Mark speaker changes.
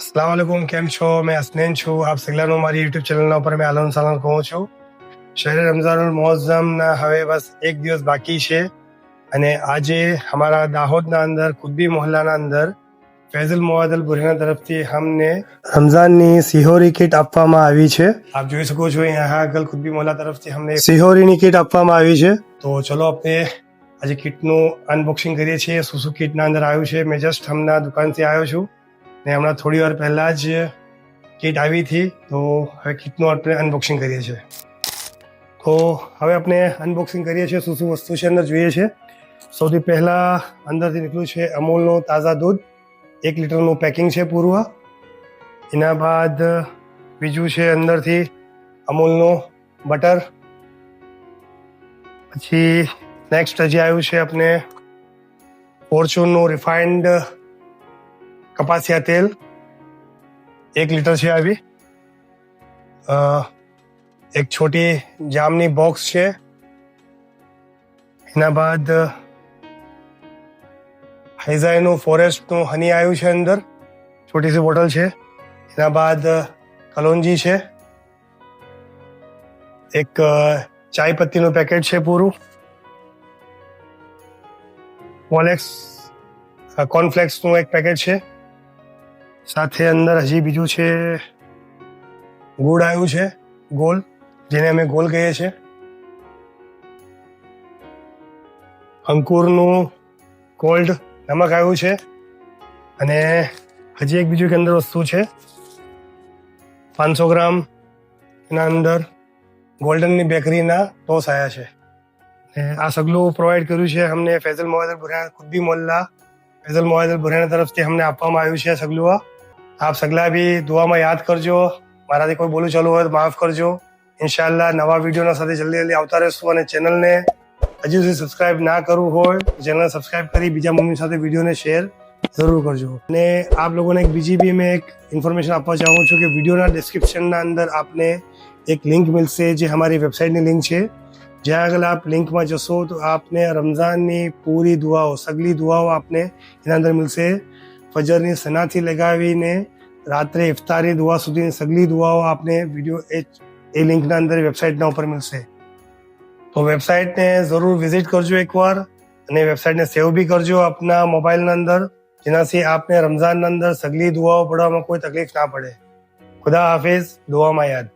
Speaker 1: अस्सलाम वालेकुम, કેમ છો? મેં હસનૈન છું. આપ સગલાનું મારી યુટ્યુબ ચેનલના ઉપર મેં આલમ સાલમ કહું છું. શહેર રમઝાનુલ મોઅઝ્ઝમના હવે બસ એક દિવસ બાકી છે અને આજે અમારા દાહોદના અંદર કુતબી મોહલ્લાના અંદર ફૈઝલ મોઅદ્દલ બુરહાન તરફથી અમને રમઝાનની સિહોરી કીટ આપવામાં આવી છે. આપ જોઈ શકો છો અહીંયા આગળ કુતબી મોહલ્લા તરફથી અમને સિહોરીની કીટ આપવામાં આવી છે. તો ચલો આપણે આજે કીટનું અનબોક્સિંગ કરીએ છીએ. શું કીટના અંદર આવ્યું છે. મેં જસ્ટ હમણાં દુકાનથી આવ્યો છું ને હમણાં થોડી વાર પહેલાં જ કીટ આવી હતી. તો હવે કીટનું આપણે અનબોક્સિંગ કરીએ છીએ. તો હવે આપણે અનબોક્સિંગ કરીએ છીએ. શું વસ્તુ છે અંદર જોઈએ છે. સૌથી પહેલાં અંદરથી નીકળ્યું છે અમૂલનું તાજા દૂધ, 1 લીટરનું પેકિંગ છે પૂરું. એના બાદ બીજું છે અંદરથી અમૂલનું બટર. પછી નેક્સ્ટ હજી આવ્યું છે આપણે ફોર્ચ્યુનનું રિફાઇન્ડ કપાસિયા તેલ, 1 લીટર છે આવી. એક છોટી જામની બોક્સ છે. એના બાદ હાઇઝાઈનું ફોરેસ્ટનું હની આવ્યું છે અંદર, છોટી સી બોટલ છે. એના બાદ કલોંજી છે, એક ચાય પત્તીનું પેકેટ છે પૂરું. કોર્નફ્લેક્સનું એક પેકેટ છે. સાથે અંદર હજી બીજું છે ગુડ આવ્યું છે, ગોલ, જેને અમે ગોલ કહીએ છીએ. અંકુરનું કોલ્ડ નમક આવ્યું છે. અને હજી એક બીજું કે અંદર વસ્તુ છે 500 ગ્રામ. એના અંદર ગોલ્ડનની બેકરીના ટોસ આવ્યા છે. આ સગલું પ્રોવાઈડ કર્યું છે અમને ફૈઝલ મોઅદ્દલ બુરહાન કુતબી મોહલ્લા ફૈઝલ મોઅદ્દલ બુરહાન તરફથી અમને આપવામાં આવ્યું છે સગલું. આપ સગલા બી દુઆમાં યાદ કરજો. મારાથી કોઈ બોલું ચાલુ હોય તો માફ કરજો. ઇન્શાઅલ્લાહ નવા વિડીયોના સાથે જલ્દી આવતા રહેશું. અને ચેનલને હજુ સુધી સબસ્ક્રાઇબ ના કરવું હોય તો ચેનલને સબસ્ક્રાઇબ કરી બીજા મમ્મી સાથે વિડીયોને શેર જરૂર કરજો. અને આપ લોકોને એક બીજી બી મેં એક ઇન્ફોર્મેશન આપવા ચાહું છું કે વિડીયોના ડિસ્ક્રિપ્શનના અંદર આપને એક લિંક મળશે જે અમારી વેબસાઇટની લિંક છે. જ્યાં આગળ આપ લિંકમાં જશો તો આપને રમઝાનની પૂરી દુઆઓ, સગલી દુઆઓ આપને એના અંદર મળશે. ફજરની સનાથી લગાવીને રાત્રે ઇફતારી દુઆ સુધીની સગલી દુઆઓ આપને વિડીયો એ લિંકના અંદર વેબસાઇટના ઉપર મળશે. તો વેબસાઇટને જરૂર વિઝિટ કરજો એકવાર અને વેબસાઇટને સેવ બી કરજો આપના મોબાઈલના અંદર, જેનાથી આપને રમઝાનના અંદર સગલી દુઆઓ પઢવામાં કોઈ તકલીફ ના પડે. ખુદા હાફિઝ. દુઆમાં યાદ.